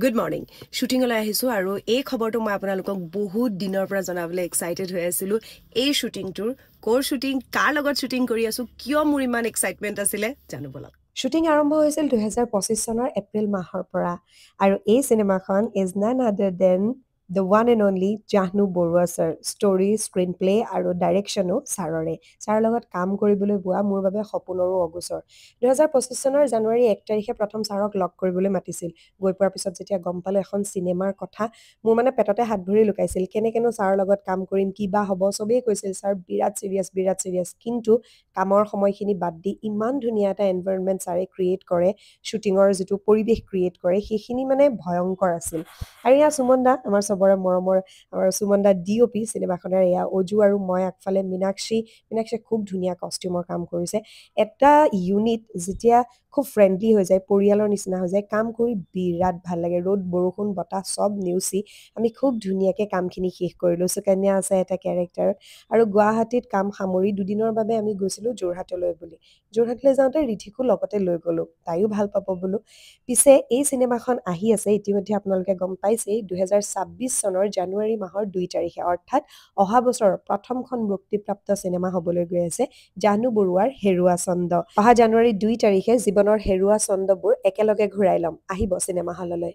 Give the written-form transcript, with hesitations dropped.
good morning শ্বুটিঙলৈ আহিছোঁ আৰু এই খবৰটো মই আপোনালোকক বহুত দিনৰ পৰা জনাবলৈ এক্সাইটেড হৈ আছিলোঁ এই শ্বুটিংটোৰ ক'ৰ শ্বুটিং কাৰ লগত শ্বুটিং কৰি আছোঁ কিয় মোৰ ইমান এক্সাইটমেণ্ট আছিলে জানো বলক শ্বুটিং আৰম্ভ হৈছিল 2025 চনৰ এপ্ৰিল মাহৰ পৰা আৰু এই চিনেমাখন is none other than the one and only Jahnu Barua sir story screenplay আৰু ডাইৰেকশ্যনো ছাৰৰে ছাৰৰ লগত কাম কৰিবলৈ পোৱা মোৰ বাবে সপোনৰো অগোচৰ 2025 চনৰ জানুৱাৰী 1 তাৰিখে প্ৰথম ছাৰক লগ কৰিবলৈ মাতিছিল গৈ পোৱাৰ পিছত যেতিয়া গম পালোঁ এখন চিনেমাৰ কথা মোৰ মানে পেটতে হাত ভৰি লুকাইছিল কেনেকেনো ছাৰৰ লগত কাম কৰিম কিবা হ'ব চবেই কৈছিল ছাৰ বিৰাট চিৰিয়াছ কিন্তু কামৰ সময়খিনি বাদ দি ইমান ধুনীয়া এটা এনভাইৰনমেণ্ট ছাৰে ক্ৰিয়েট কৰে শ্বুটিঙৰ যিটো পৰিৱেশ ক্ৰিয়েট কৰে সেইখিনি মানে ভয়ংকৰ আছিল আৰু ইয়াৰ সুমন দা আমাৰ চবৰে মৰমৰ আমাৰ সুমন দা DOP চিনেমাখনৰ এয়া অজু আৰু মই আগফালে মীনাক্ষী খুব ধুনীয়া কষ্টিউমৰ কাম কৰিছে এটা ইউনিট যেতিয়া খুব ফ্ৰেণ্ডলি হৈ যায় পৰিয়ালৰ নিচিনা হৈ যায় কাম কৰি বিৰাট ভাল লাগে ৰ'দ বৰষুণ বতাহ চব নেওচি আমি খুব ধুনীয়াকৈ কামখিনি শেষ কৰিলোঁ সুকন্যা আছে এটা কেৰেক্টাৰ আৰু গুৱাহাটীত কাম সামৰি দুদিনৰ বাবে আমি গৈছিলোঁ যোৰহাটলৈ বুলি যোৰহাটলৈ যাওঁতে ৰিধিকো লগতে লৈ গ'লোঁ তাইও ভাল পাব বোলো পিছে এই চিনেমাখন আহি আছে ইতিমধ্যে আপোনালোকে গম পাইছেই 2026 চনৰ জানুৱাৰী মাহৰ 2 তাৰিখে অৰ্থাৎ অহা বছৰৰ প্ৰথমখন মুক্তিপ্ৰাপ্ত চিনেমা হ'বলৈ গৈ আছে জাহ্নু বৰুৱাৰ হেৰুৱা ছন্দ অহা জানুৱাৰী 2 তাৰিখে জীৱনৰ হেৰুৱা ছন্দবোৰ একেলগে ঘূৰাই ল'ম আহিব চিনেমা হললৈ